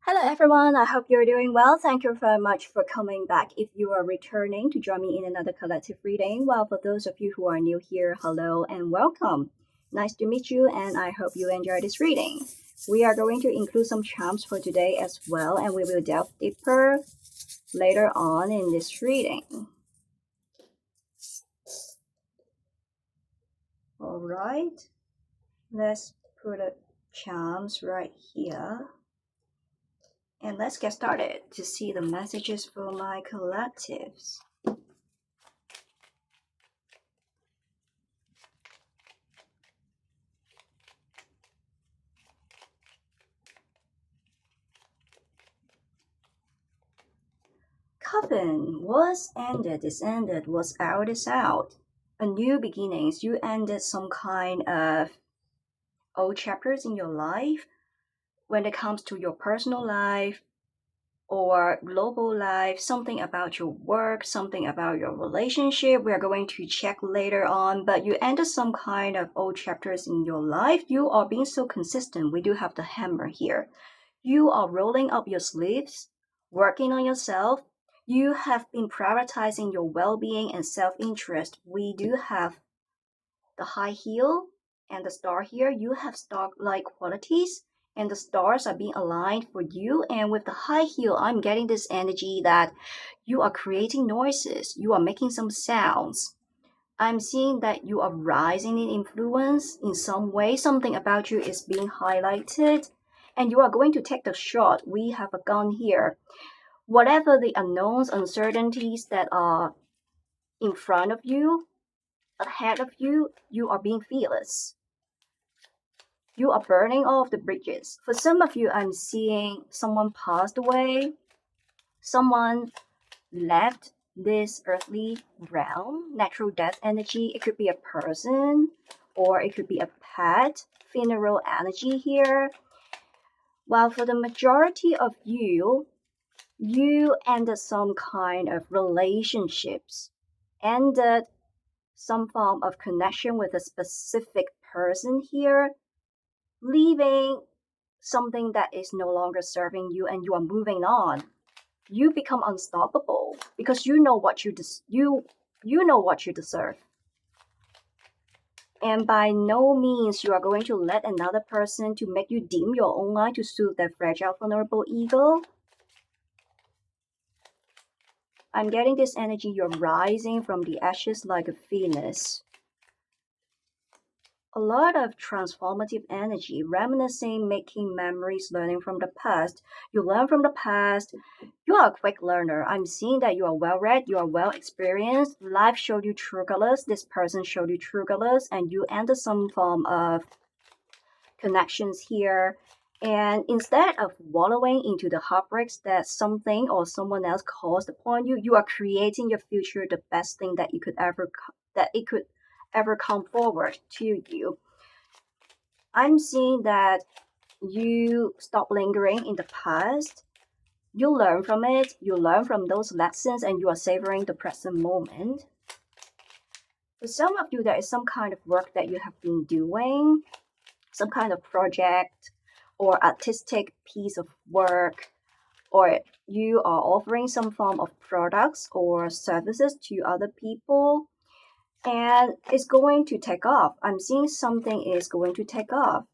Hello everyone, I hope you're doing well. Thank you very much for coming back. If you are returning to join me in another collective reading, well, for those of you who are new here, hello and welcome. Nice to meet you, and I hope you enjoy this reading. We are going to include some charms for today as well, and we will delve deeper later on in this reading. Alright, let's put the charms right here. And let's get started to see the messages for my collectives. Coven was ended, is ended, was out, is out. A new beginnings. You ended some kind of old chapters in your life when it comes to your personal life or global life, something about your work, something about your relationship. We are going to check later on, but you ended some kind of old chapters in your life. You are being so consistent. We do have the hammer here. You are rolling up your sleeves, working on yourself. You have been prioritizing your well-being and self-interest. We do have the high heel and the star here. You have star-like qualities, and the stars are being aligned for you. And with the high heel, I'm getting this energy that you are creating noises. You are making some sounds. I'm seeing that you are rising in influence in some way. Something about you is being highlighted, and you are going to take the shot. We have a gun here. Whatever the unknowns, uncertainties that are in front of you, ahead of you, you are being fearless. You are burning all of the bridges. For some of you, I'm seeing someone passed away, someone left this earthly realm, natural death energy. It could be a person or it could be a pet, funeral energy here. While for the majority of you, you ended some kind of relationships, ended some form of connection with a specific person here, leaving something that is no longer serving you, and you are moving on. You become unstoppable because you know what you know what you deserve. And by no means you are going to let another person to make you dim your own light to soothe that fragile, vulnerable ego. I'm getting this energy, you're rising from the ashes like a phoenix. A lot of transformative energy, reminiscing, making memories, learning from the past. You learn from the past. You are a quick learner. I'm seeing that you are well read, you are well experienced. Life showed you true colors. This person showed you true colors, and you enter some form of connections here. And instead of wallowing into the heartbreaks that something or someone else caused upon you, you are creating your future the best thing that it could ever come forward to you. I'm seeing that you stop lingering in the past. You learn from it, you learn from those lessons, and you are savoring the present moment. For some of you, there is some kind of work that you have been doing, some kind of project or artistic piece of work, or you are offering some form of products or services to other people, and it's going to take off. I'm seeing something is going to take off.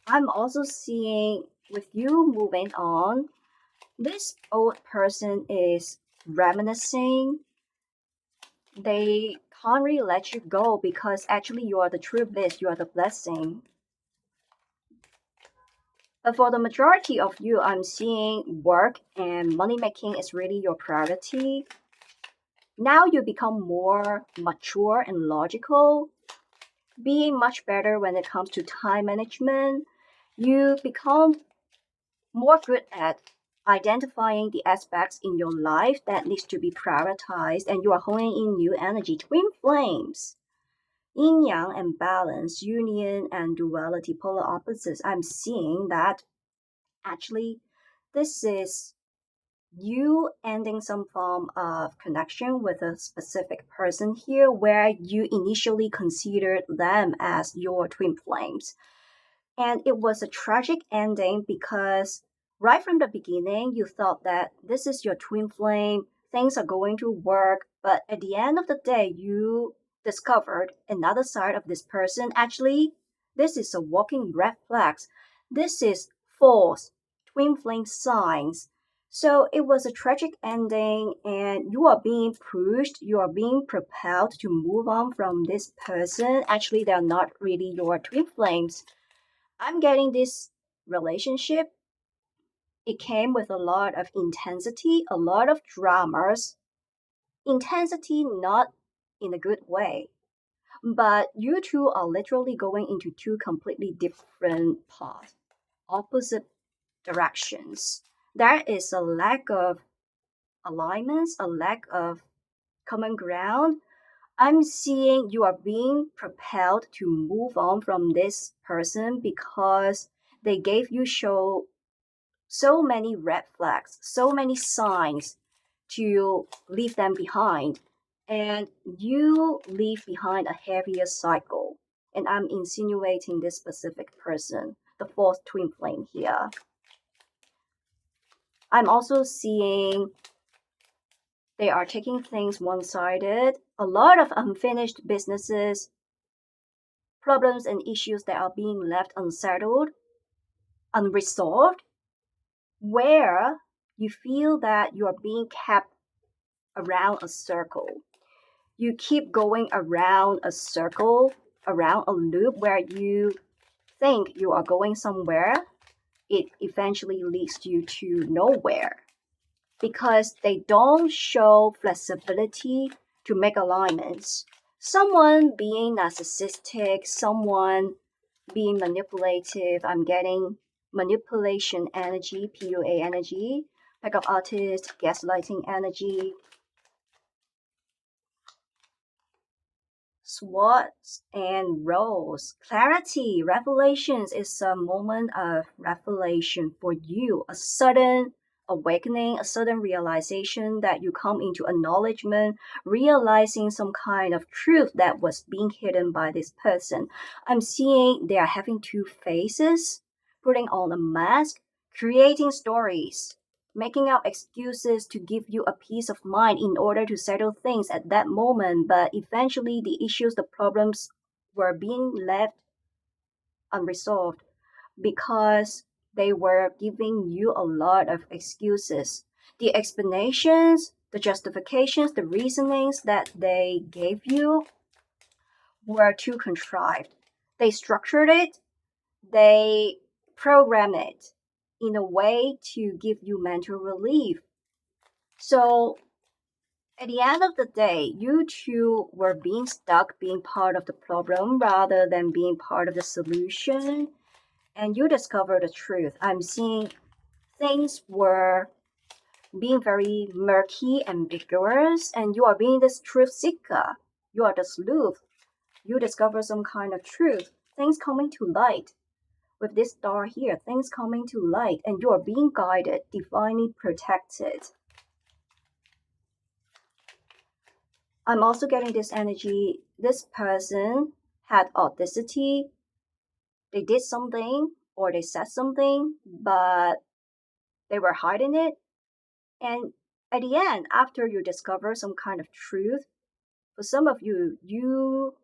I'm also seeing with you moving on, this old person is reminiscing. They can't really let you go because actually you are the true bliss, you are the blessing. But for the majority of you, I'm seeing work and money making is really your priority. Now you become more mature and logical, being much better when it comes to time management. You become more good at identifying the aspects in your life that needs to be prioritized, and you are honing in new energy, twin flames, yin yang and balance, union and duality, polar opposites. I'm seeing that actually this is you ending some form of connection with a specific person here where you initially considered them as your twin flames. And it was a tragic ending because Right from the beginning, you thought that this is your twin flame, things are going to work, but at the end of the day, you discovered another side of this person. Actually, this is a walking red flags. This is false twin flame signs. So it was a tragic ending, and you are being pushed, you are being propelled to move on from this person. Actually, they're not really your twin flames. I'm getting this relationship, it came with a lot of intensity, a lot of dramas. Intensity not in a good way, but you two are literally going into two completely different paths, opposite directions. There is a lack of alignments, a lack of common ground. I'm seeing you are being propelled to move on from this person because they gave you so many red flags, so many signs to leave them behind. And you leave behind a heavier cycle. And I'm insinuating this specific person, the fourth twin flame here. I'm also seeing they are taking things one sided, a lot of unfinished businesses, problems and issues that are being left unsettled, unresolved, where you feel that you are being kept around a circle. You keep going around a circle, around a loop where you think you are going somewhere. It eventually leads you to nowhere because they don't show flexibility to make alignments. Someone being narcissistic, someone being manipulative. I'm getting manipulation energy, PUA energy, pickup artist, gaslighting energy. SWOTs and roles. Clarity, revelations is a moment of revelation for you, a sudden awakening, a sudden realization that you come into acknowledgement, realizing some kind of truth that was being hidden by this person. I'm seeing they are having two faces, putting on a mask, creating stories, making up excuses to give you a peace of mind in order to settle things at that moment, but eventually the issues, the problems were being left unresolved because they were giving you a lot of excuses. The explanations, the justifications, the reasonings that they gave you were too contrived. They structured it, they programmed it in a way to give you mental relief. So at the end of the day, you two were being stuck, being part of the problem rather than being part of the solution. And you discovered the truth. I'm seeing things were being very murky, ambiguous, and you are being this truth seeker. You are the sleuth. You discover some kind of truth. Things coming to light. With this star here, things coming to light, and you are being guided, divinely protected. I'm also getting this energy. This person had audacity. They did something or they said something, but they were hiding it. And at the end, after you discover some kind of truth, for some of you, you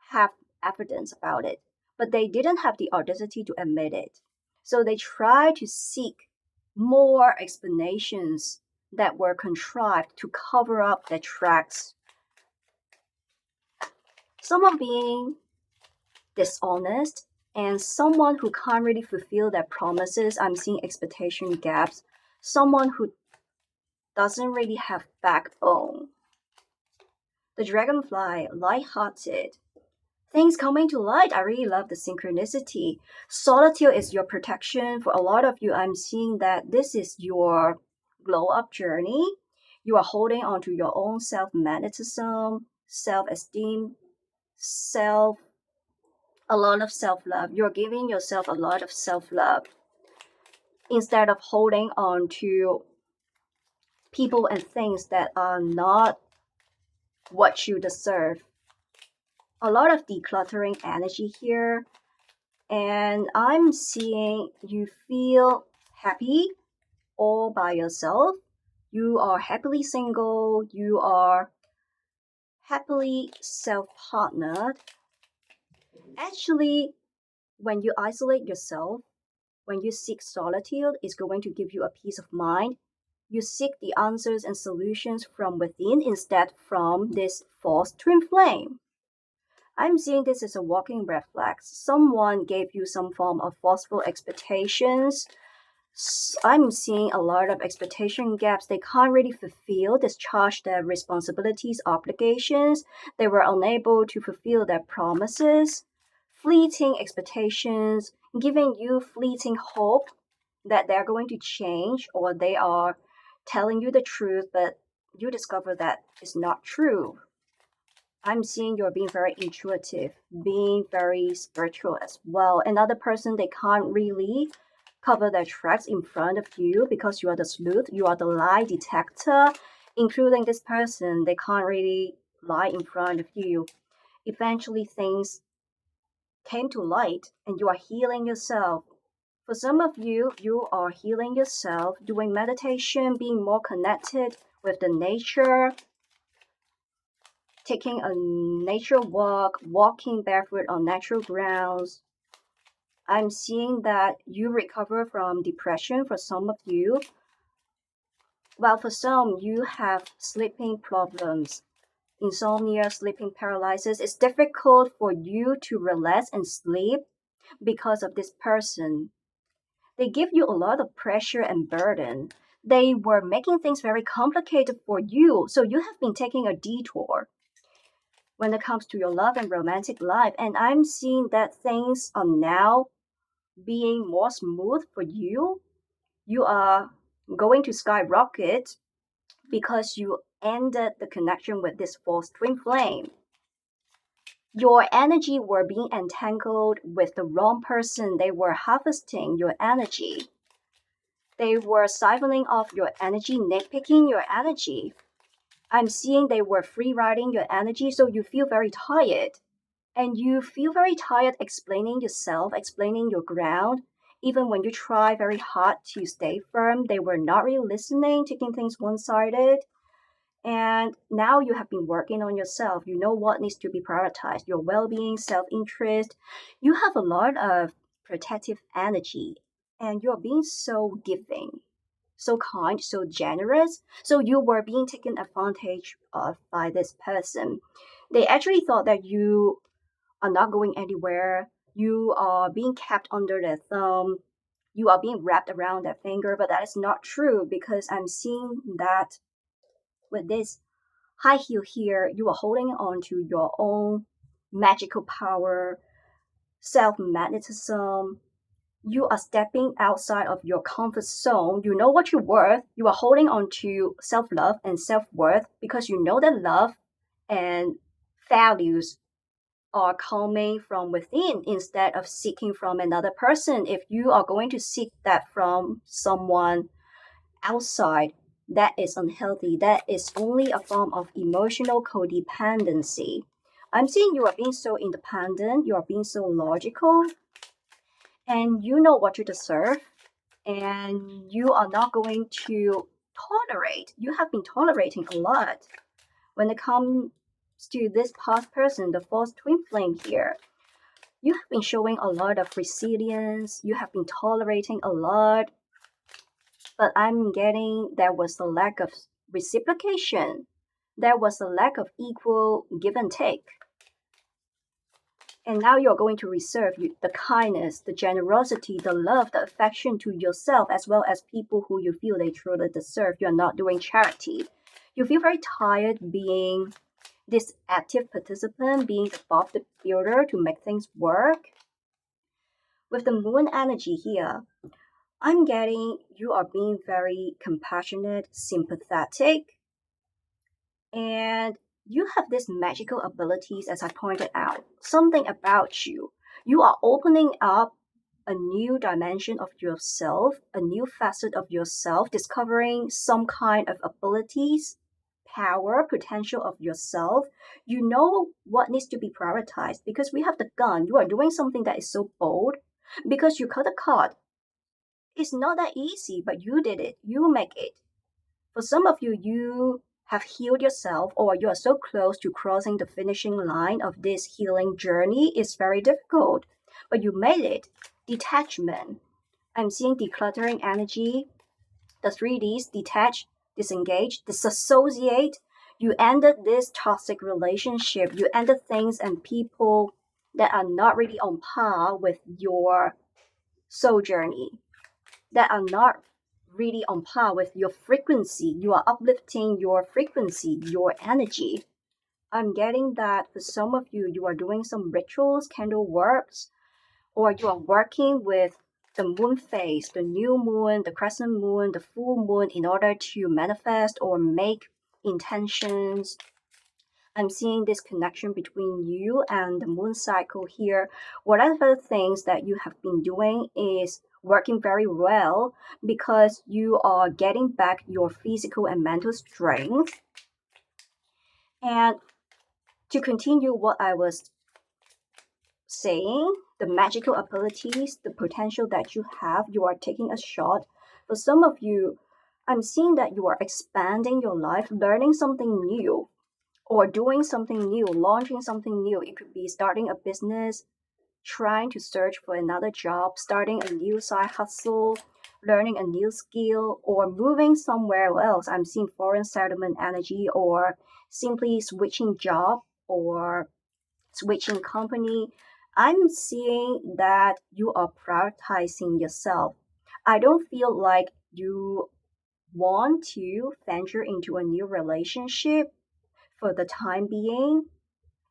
have evidence about it, but they didn't have the audacity to admit it. So they try to seek more explanations that were contrived to cover up their tracks. Someone being dishonest and someone who can't really fulfill their promises. I'm seeing expectation gaps. Someone who doesn't really have backbone. The dragonfly, light-hearted. Things coming to light. I really love the synchronicity. Solitude is your protection. For a lot of you, I'm seeing that this is your glow-up journey. You are holding on to your own self-magnetism, self-esteem, a lot of self-love. You're giving yourself a lot of self-love instead of holding on to people and things that are not what you deserve. A lot of decluttering energy here, and I'm seeing you feel happy all by yourself. You are happily single. You are happily self-partnered. Actually, when you isolate yourself, when you seek solitude, it's going to give you a peace of mind. You seek the answers and solutions from within instead from this false twin flame. I'm seeing this as a walking red flag. Someone gave you some form of forceful expectations. I'm seeing a lot of expectation gaps. They can't really fulfill, discharge their responsibilities, obligations. They were unable to fulfill their promises. Fleeting expectations, giving you fleeting hope that they're going to change or they are telling you the truth, but you discover that it's not true. I'm seeing you're being very intuitive, being very spiritual as well. Another person, they can't really cover their tracks in front of you because you are the sleuth, you are the lie detector. Including this person, they can't really lie in front of you. Eventually, things came to light and you are healing yourself. For some of you, you are healing yourself, doing meditation, being more connected with the nature, taking a nature walk, walking barefoot on natural grounds. I'm seeing that you recover from depression for some of you. While for some, you have sleeping problems, insomnia, sleeping paralysis. It's difficult for you to relax and sleep because of this person. They give you a lot of pressure and burden. They were making things very complicated for you, so you have been taking a detour when it comes to your love and romantic life. And I'm seeing that things are now being more smooth for you. You are going to skyrocket because you ended the connection with this false twin flame. Your energy were being entangled with the wrong person. They were harvesting your energy. They were siphoning off your energy, nitpicking your energy. I'm seeing they were free riding your energy, so you feel very tired. And you feel very tired explaining yourself, explaining your ground. Even when you try very hard to stay firm, they were not really listening, taking things one sided. And now you have been working on yourself. You know what needs to be prioritized your well being, self interest. You have a lot of protective energy, and you're being so giving, so kind, so generous. So you were being taken advantage of by this person. They actually thought that you are not going anywhere. You are being kept under their thumb. You are being wrapped around their finger, but that is not true because I'm seeing that with this high heel here, you are holding on to your own magical power, self magnetism. You are stepping outside of your comfort zone. You know what you're worth. You are holding on to self love and self worth because you know that love and values are coming from within instead of seeking from another person. If you are going to seek that from someone outside, that is unhealthy. That is only a form of emotional codependency. I'm seeing you are being so independent, you are being so logical, and you know what you deserve, and you are not going to tolerate. You have been tolerating a lot when it comes to this past person, the false twin flame here. You have been showing a lot of resilience, you have been tolerating a lot, but I'm getting there was a lack of reciprocation. There was a lack of equal give and take. And now you're going to reserve the kindness, the generosity, the love, the affection to yourself as well as people who you feel they truly deserve. You're not doing charity. You feel very tired being this active participant, being the Bob the Builder to make things work. With the moon energy here, I'm getting you are being very compassionate, sympathetic, and you have these magical abilities, as I pointed out. Something about you. You are opening up a new dimension of yourself, a new facet of yourself, discovering some kind of abilities, power, potential of yourself. You know what needs to be prioritized because we have the gun. You are doing something that is so bold because you cut a card. It's not that easy, but you did it. You make it. For some of you, you have healed yourself or you are so close to crossing the finishing line of this healing journey. It's very difficult, but you made it. Detachment. I'm seeing decluttering energy, the 3Ds, detach, disengage, disassociate. You ended this toxic relationship. You ended things and people that are not really on par with your soul journey, that are not really on par with your frequency. You are uplifting your frequency, your energy. I'm getting that for some of you, you are doing some rituals, candle works, or you are working with the moon phase, the new moon, the crescent moon, the full moon in order to manifest or make intentions. I'm seeing this connection between you and the moon cycle here. Whatever things that you have been doing is working very well because you are getting back your physical and mental strength. And to continue what I was saying, the magical abilities, the potential that you have, you are taking a shot. For some of you, I'm seeing that you are expanding your life, learning something new, or doing something new, launching something new. It could be starting a business, trying to search for another job, starting a new side hustle, learning a new skill, or moving somewhere else. I'm seeing foreign settlement energy, or simply switching job or switching company. I'm seeing that you are prioritizing yourself. I don't feel like you want to venture into a new relationship for the time being.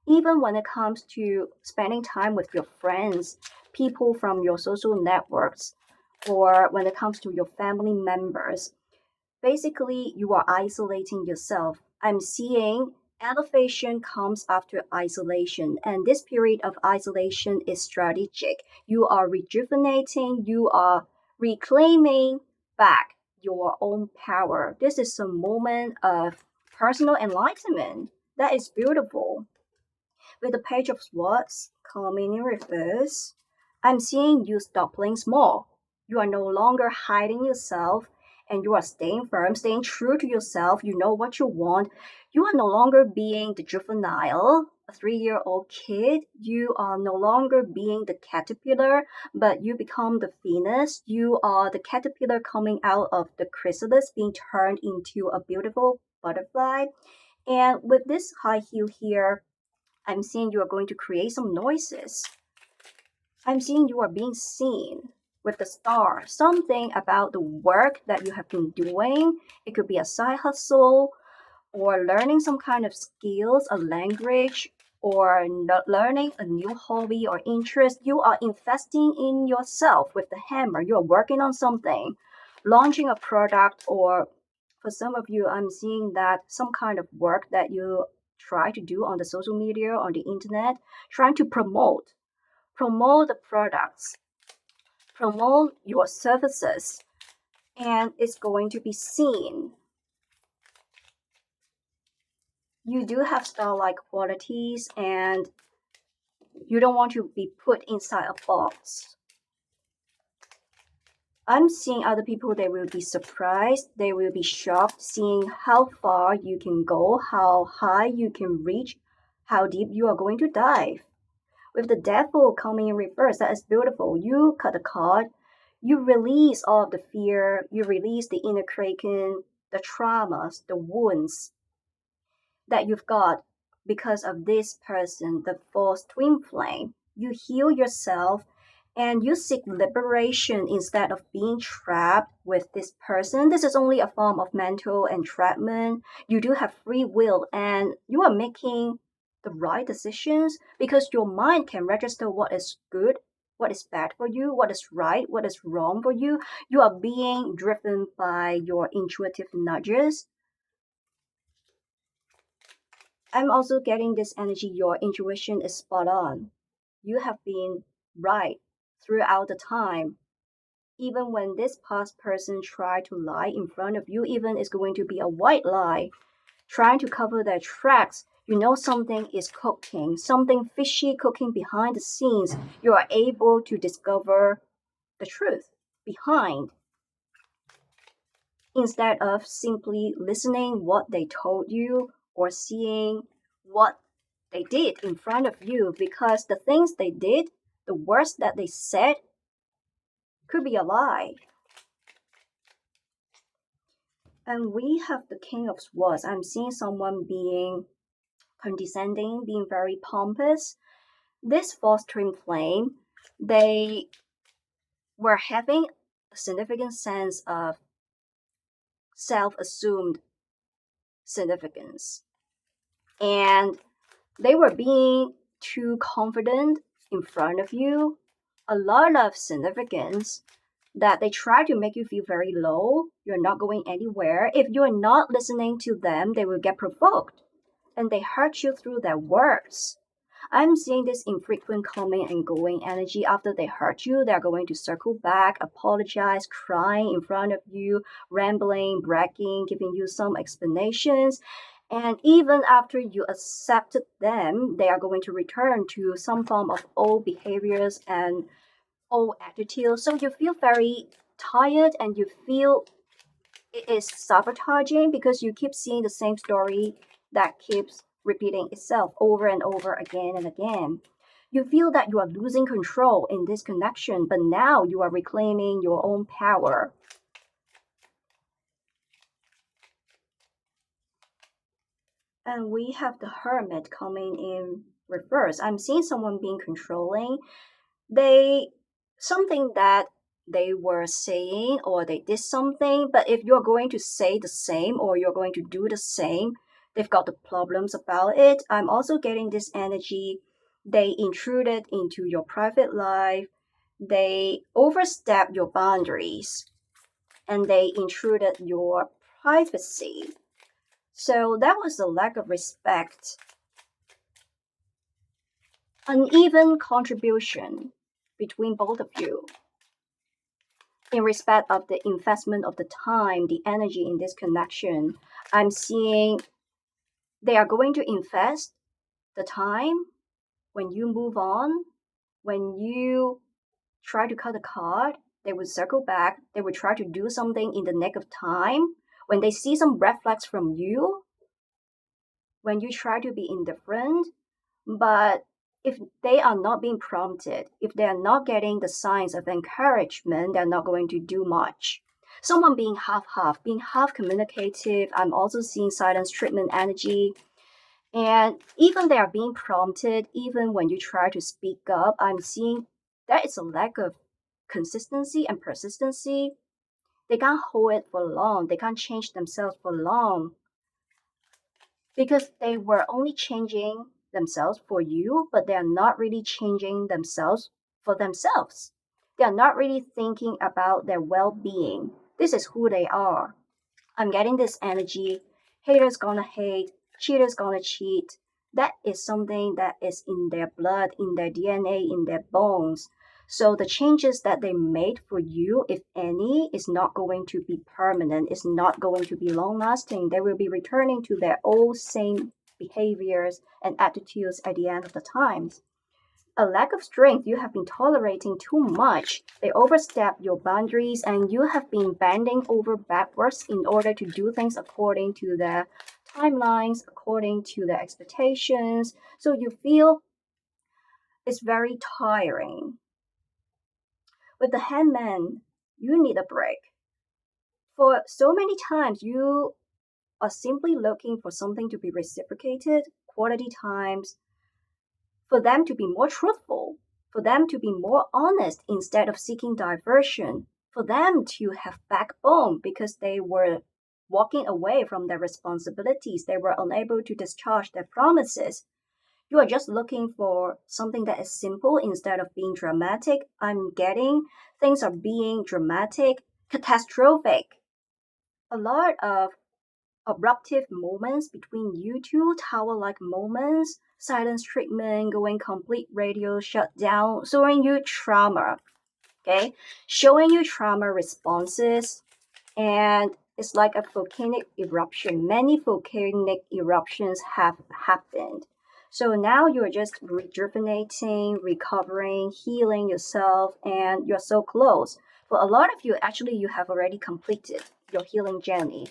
Even when it comes to spending time with your friends, people from your social networks, or when it comes to your family members, basically you are isolating yourself. I'm seeing elevation comes after isolation, and this period of isolation is strategic. You are rejuvenating, you are reclaiming back your own power. This is a moment of personal enlightenment that is beautiful. With the Page of Swords coming in reverse, I'm seeing you stop playing small. You are no longer hiding yourself and you are staying firm, staying true to yourself. You know what you want. You are no longer being the juvenile, a 3-year-old kid. You are no longer being the caterpillar, but you become the phoenix. You are the caterpillar coming out of the chrysalis, being turned into a beautiful butterfly. And with this high heel here, I'm seeing you are going to create some noises. I'm seeing you are being seen with the star. Something about the work that you have been doing. It could be a side hustle or learning some kind of skills, a language, or learning a new hobby or interest. You are investing in yourself with the hammer. You are working on something, launching a product, or for some of you, I'm seeing that some kind of work that you try to do on the social media, on the internet, trying to promote the products, promote your services, and it's going to be seen. You do have star-like qualities and you don't want to be put inside a box. I'm seeing other people, they will be surprised, they will be shocked seeing how far you can go, how high you can reach, how deep you are going to dive. With the devil coming in reverse, that is beautiful. You cut a card, you release all of the fear, you release the inner kraken, the traumas, the wounds that you've got because of this person, the false twin flame. You heal yourself and you seek liberation instead of being trapped with this person. This is only a form of mental entrapment. You do have free will and you are making the right decisions because your mind can register what is good, what is bad for you, what is right, what is wrong for you. You are being driven by your intuitive nudges. I'm also getting this energy. Your intuition is spot on. You have been right throughout the time. Even when this past person tried to lie in front of you, even it's going to be a white lie, trying to cover their tracks, you know something is cooking, something fishy cooking behind the scenes. You are able to discover the truth behind instead of simply listening what they told you or seeing what they did in front of you, because the things they did, the words that they said, could be a lie. And we have the King of Swords. I'm seeing someone being condescending, being very pompous. This false twin flame, they were having a significant sense of self-assumed significance. And they were being too confident in front of you, a lot of significance, that they try to make you feel very low. You're not going anywhere. If you're not listening to them, they will get provoked and they hurt you through their words. I'm seeing this infrequent coming and going energy. After they hurt you, they're going to circle back, apologize, crying in front of you, rambling, bragging, giving you some explanations. And even after you accepted them, they are going to return to some form of old behaviors and old attitudes. So you feel very tired and you feel it is sabotaging because you keep seeing the same story that keeps repeating itself over and over again and again. You feel that you are losing control in this connection, but now you are reclaiming your own power. And we have the Hermit coming in reverse. I'm seeing someone being controlling. Something that they were saying or they did something, but if you're going to say the same or you're going to do the same, they've got the problems about it. I'm also getting this energy. They intruded into your private life. They overstepped your boundaries and they intruded your privacy. So that was a lack of respect. Uneven contribution between both of you. In respect of the investment of the time, the energy in this connection, I'm seeing they are going to invest the time when you move on, when you try to cut a card, they will circle back, they will try to do something in the nick of time. When they see some red flags from you, when you try to be indifferent, but if they are not being prompted, if they are not getting the signs of encouragement, they're not going to do much. Someone being half-half, being half communicative. I'm also seeing silence treatment energy. And even they are being prompted, even when you try to speak up, I'm seeing there is a lack of consistency and persistency. They can't hold it for long. They can't change themselves for long because they were only changing themselves for you, but they are not really changing themselves for themselves. They are not really thinking about their well-being. This is who they are. I'm getting this energy. Haters gonna hate, cheaters gonna cheat. That is something that is in their blood, in their DNA, in their bones. So the changes that they made for you, if any, is not going to be permanent, is not going to be long lasting. They will be returning to their old same behaviors and attitudes at the end of the times. A lack of strength, you have been tolerating too much. They overstep your boundaries and you have been bending over backwards in order to do things according to their timelines, according to their expectations. So you feel it's very tiring. With the Hangman, you need a break. For so many times, you are simply looking for something to be reciprocated, quality times, for them to be more truthful, for them to be more honest instead of seeking diversion, for them to have backbone because they were walking away from their responsibilities, they were unable to discharge their promises. You are just looking for something that is simple instead of being dramatic. I'm getting things are being dramatic, catastrophic. A lot of abruptive moments between you two, tower-like moments, silence treatment, going complete radio shutdown, showing you trauma, okay? Showing you trauma responses, and it's like a volcanic eruption. Many volcanic eruptions have happened. So now you're just rejuvenating, recovering, healing yourself, and you're so close. For a lot of you, actually, you have already completed your healing journey.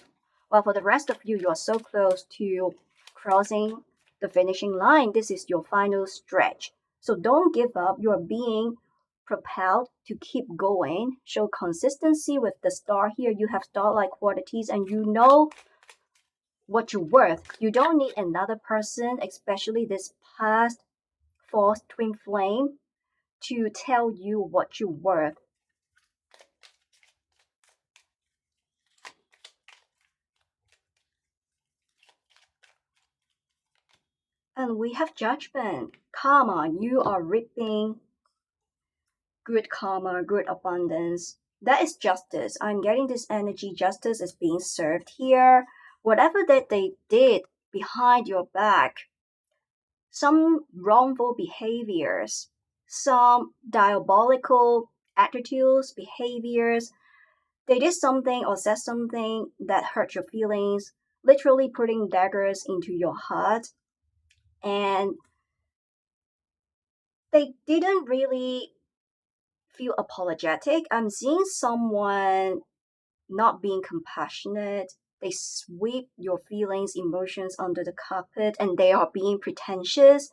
While for the rest of you, you are so close to crossing the finishing line. This is your final stretch. So don't give up. You are being propelled to keep going. Show consistency with the star here. You have star-like qualities and you know what you're worth. You don't need another person, especially this past false twin flame, to tell you what you're worth. And we have judgment. Karma, you are reaping good karma, good abundance. That is justice. I'm getting this energy. Justice is being served here. Whatever that they did behind your back, some wrongful behaviors, some diabolical attitudes, behaviors, they did something or said something that hurt your feelings, literally putting daggers into your heart. And they didn't really feel apologetic. I'm seeing someone not being compassionate. They sweep your feelings, emotions under the carpet, and they are being pretentious.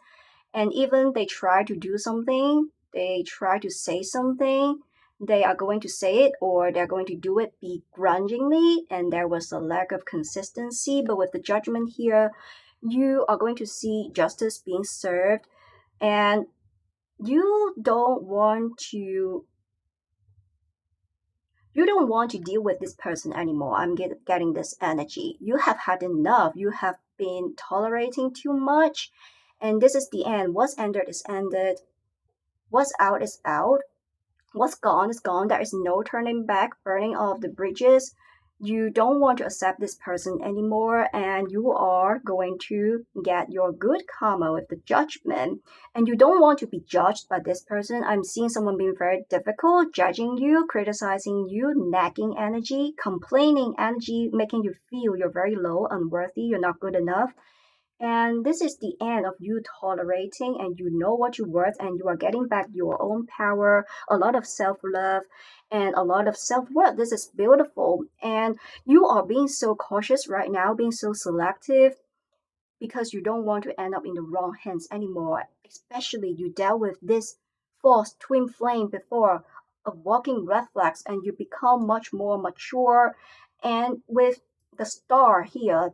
And even they try to do something, they try to say something, they are going to say it or they're going to do it begrudgingly, and there was a lack of consistency. But with the judgment here, you are going to see justice being served, and you don't want to deal with this person anymore. I'm getting this energy. You have had enough. You have been tolerating too much. And this is the end. What's ended is ended. What's out is out. What's gone is gone. There is no turning back, burning of the bridges. You don't want to accept this person anymore, and you are going to get your good karma with the judgment. And you don't want to be judged by this person. I'm seeing someone being very difficult, judging you, criticizing you, nagging energy, complaining energy, making you feel you're very low, unworthy, you're not good enough. And this is the end of you tolerating, and you know what you're worth, and you are getting back your own power, a lot of self love, and a lot of self worth. This is beautiful. And you are being so cautious right now, being so selective, because you don't want to end up in the wrong hands anymore. Especially you dealt with this false twin flame before, a walking red flags, and you become much more mature. And with the star here,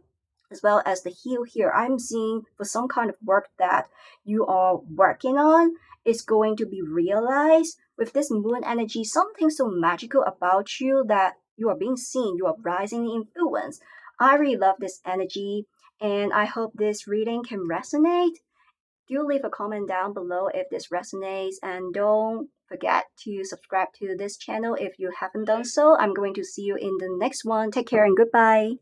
as well as the heel here, I'm seeing for some kind of work that you are working on is going to be realized. With this moon energy, something so magical about you that you are being seen, you are rising in influence. I really love this energy, and I hope this reading can resonate. Do leave a comment down below if this resonates, and don't forget to subscribe to this channel if you haven't done so. I'm going to see you in the next one. Take care and goodbye.